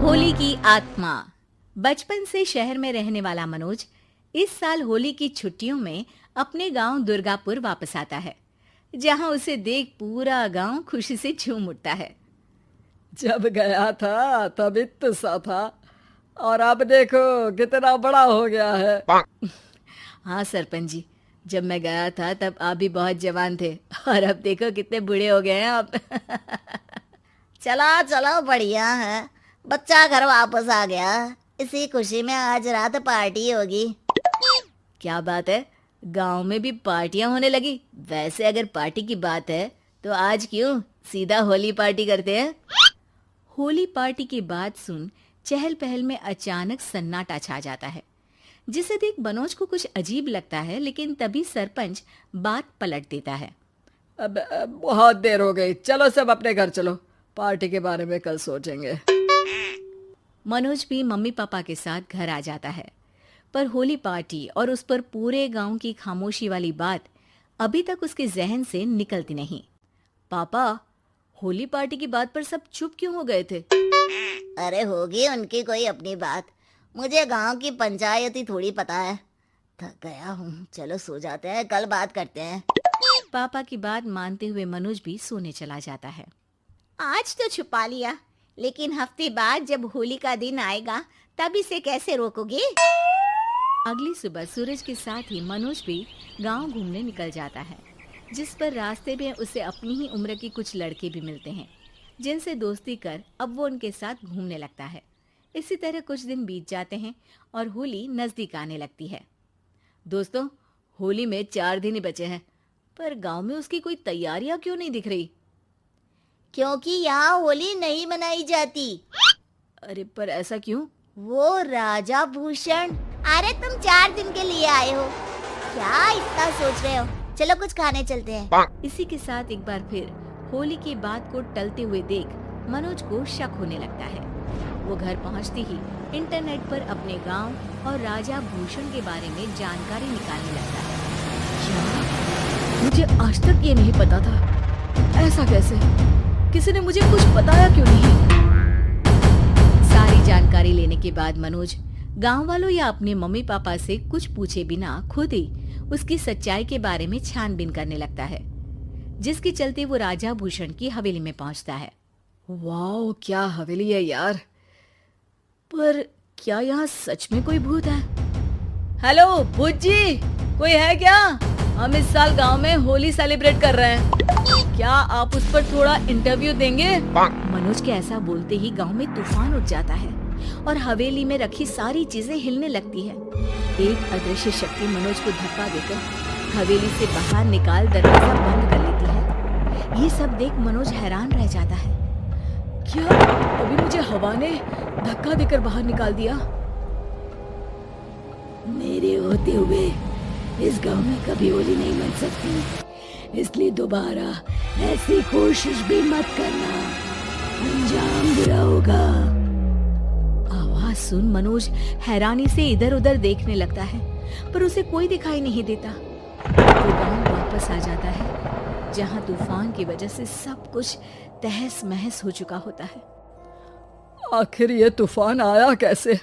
होली की आत्मा। बचपन से शहर में रहने वाला मनोज इस साल होली की छुट्टियों में अपने गांव दुर्गापुर वापस आता है, जहां उसे देख पूरा गांव खुशी से झूम उठता है। जब गया था तब इतना सा था और अब देखो कितना बड़ा हो गया है। हाँ सरपंच जी, जब मैं गया था तब आप भी बहुत जवान थे और अब देखो कितने बूढ़े हो गए हैं आप। चलो चलो, बढ़िया है। बच्चा घर वापस आ गया। इसी खुशी में आज रात पार्टी होगी। क्या बात है, गांव में भी पार्टियां होने लगी। वैसे अगर पार्टी की बात है तो आज क्यों सीधा होली पार्टी करते हैं। होली पार्टी की बात सुन चहल पहल में अचानक सन्नाटा छा जाता है, जिसे देख मनोज को कुछ अजीब लगता है। लेकिन तभी सरपंच बात पलट देता है। अब बहुत देर हो गई, चलो सब अपने घर चलो, पार्टी के बारे में कल सोचेंगे। मनोज भी मम्मी पापा के साथ घर आ जाता है, पर होली पार्टी और उस पर पूरे गांव की खामोशी वाली बात अभी तक उसके जहन से निकलती नहीं। पापा, होली पार्टी की बात पर सब चुप क्यों हो गए थे? अरे होगी उनकी कोई अपनी बात। मुझे गांव की पंचायती थोड़ी पता है। थक गया हूँ, चलो सो जाते हैं, कल बात करते हैं। पापा की बात मानते हुए मनोज भी सोने चला जाता है। आज तो छुपा लिया, लेकिन हफ्ते बाद जब होली का दिन आएगा तब इसे कैसे रोकोगे? अगली सुबह सूरज के साथ ही मनोज भी गांव घूमने निकल जाता है, जिस पर रास्ते में उसे अपनी ही उम्र के कुछ लड़के भी मिलते हैं, जिनसे दोस्ती कर अब वो उनके साथ घूमने लगता है। इसी तरह कुछ दिन बीत जाते हैं और होली नजदीक आने लगती है। दोस्तों, होली में 4 दिन ही बचे हैं, पर गांव में उसकी कोई तैयारियां क्यों नहीं दिख रही? क्योंकि यहाँ होली नहीं मनाई जाती। अरे पर ऐसा क्यों? वो राजा भूषण। अरे तुम 4 दिन के लिए आए हो, क्या इतना सोच रहे हो? चलो कुछ खाने चलते हैं। इसी के साथ एक बार फिर होली की बात को टलते हुए देख मनोज को शक होने लगता है। वो घर पहुंचते ही इंटरनेट पर अपने गांव और राजा भूषण के बारे में जानकारी निकालने लगता है। क्या? मुझे आज तक ये नहीं पता था। ऐसा कैसे? किसी ने मुझे कुछ बताया क्यों नहीं? सारी जानकारी लेने के बाद मनोज गांव वालों या अपने मम्मी पापा से कुछ पूछे बिना खुद ही उसकी सच्चाई के बारे में छानबीन करने लगता है, जिसके चलते वो राजा भूषण की हवेली में पहुंचता है। वाह, क्या हवेली है यार। पर क्या यहाँ सच में कोई भूत है? हेलो भूत जी, कोई है क्या? हम इस साल गांव में होली सेलिब्रेट कर रहे हैं, क्या आप उस पर थोड़ा इंटरव्यू देंगे? मनोज के ऐसा बोलते ही गांव में तूफान उठ जाता है और हवेली में रखी सारी चीजें हिलने लगती है। एक अदृश्य शक्ति मनोज को धक्का देकर हवेली से बाहर निकाल दरवाजा बंद कर लेती है। ये सब देख मनोज हैरान रह जाता है। क्या अभी मुझे हवा ने धक्का देकर बाहर निकाल दिया? मेरे होते हुए इस गांव में कभी होली नहीं मन सकती, इसलिए दोबारा ऐसी कोशिश भी मत करना, अंजाम बुरा होगा। आवाज सुन मनोज हैरानी से इधर उधर देखने लगता है, पर उसे कोई दिखाई नहीं देता। वो गांव वापस आ जाता है, जहां तूफान की वजह से सब कुछ तहस महस हो चुका होता है। आखिर ये तूफान आया कैसे?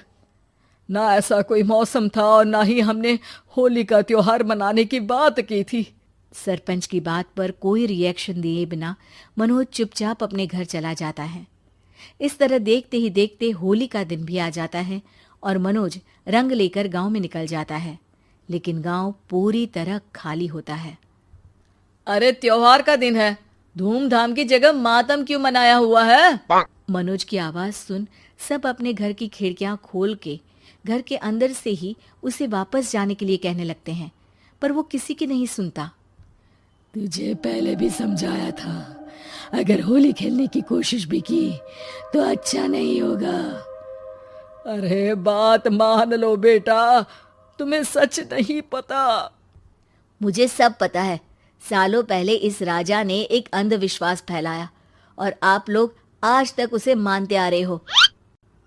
ना ऐसा कोई मौसम था और ना ही हमने होली का त्योहार मनाने की बात की थी। सरपंच की बात पर कोई रिएक्शन दिए बिना मनोज चुपचाप अपने घर चला जाता है। इस तरह देखते ही देखते होली का दिन भी आ जाता है और मनोज रंग लेकर गांव में निकल जाता है, लेकिन गांव पूरी तरह खाली होता है। अरे त्योहार का दिन है, धूमधाम की जगह मातम क्यों मनाया हुआ है? मनोज की आवाज सुन सब अपने घर की खिड़कियां खोल के घर के अंदर से ही उसे वापस जाने के लिए कहने लगते हैं, पर वो किसी की नहीं सुनता। तुझे पहले भी समझाया था, अगर होली खेलने की कोशिश भी की तो अच्छा नहीं होगा। अरे बात मान लो बेटा, तुम्हें सच नहीं पता। मुझे सब पता है। सालों पहले इस राजा ने एक अंधविश्वास फैलाया और आप लोग आज तक उसे मानते आ रहे हो।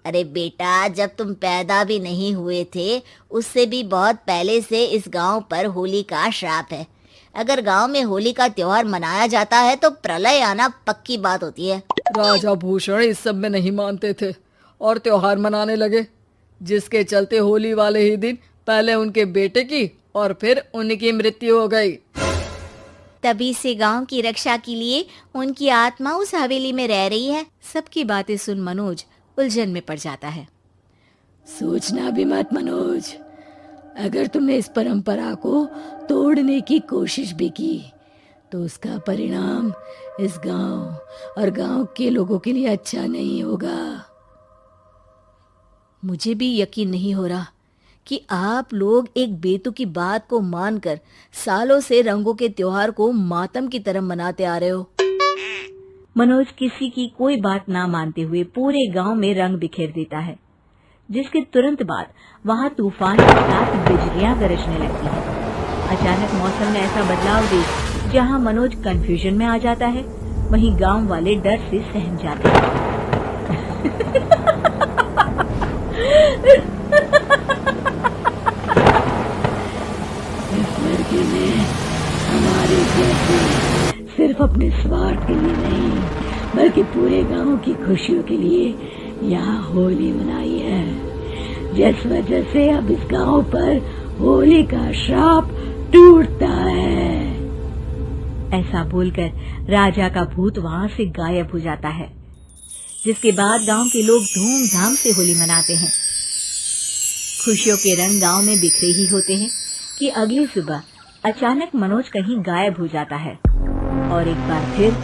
अरे बेटा, जब तुम पैदा भी नहीं हुए थे उससे भी बहुत पहले से इस गांव पर होली का श्राप है। अगर गांव में होली का त्योहार मनाया जाता है तो प्रलय आना पक्की बात होती है। राजा भूषण इस सब में नहीं मानते थे और त्योहार मनाने लगे, जिसके चलते होली वाले ही दिन पहले उनके बेटे की और फिर उनकी मृत्यु हो गई। तभी से गांव की रक्षा के लिए उनकी आत्मा उस हवेली में रह रही है। सबकी बातें सुन मनोज उलझन में पड़ जाता है। सोचना भी मत मनोज, अगर तुमने इस परंपरा को तोड़ने की कोशिश भी की तो उसका परिणाम इस गांव और गांव के लोगों के लिए अच्छा नहीं होगा। मुझे भी यकीन नहीं हो रहा कि आप लोग एक बेतुकी बात को मानकर सालों से रंगों के त्योहार को मातम की तरह मनाते आ रहे हो। मनोज किसी की कोई बात ना मानते हुए पूरे गांव में रंग बिखेर देता है, जिसके तुरंत बाद वहां तूफान के साथ बिजलियां गरजने लगती हैं। अचानक मौसम में ऐसा बदलाव देख जहां मनोज कंफ्यूजन में आ जाता है, वहीं गांव वाले डर से सहम जाते हैं। इस लड़के ने हमारे जैसे सिर्फ अपने स्वार्थ के लिए नहीं बल्कि पूरे गांव की खुशियों के लिए यहाँ होली मनाई है, जिस वजह से अब इस गांव पर होली का श्राप टूटता है। ऐसा बोलकर राजा का भूत वहां से गायब हो जाता है, जिसके बाद गांव के लोग धूमधाम से होली मनाते हैं। खुशियों के रंग गांव में बिखरे ही होते हैं कि अगली सुबह अचानक मनोज कहीं गायब हो जाता है और एक बार फिर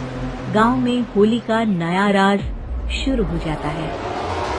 गांव में होली का नया राज शुरू हो जाता है।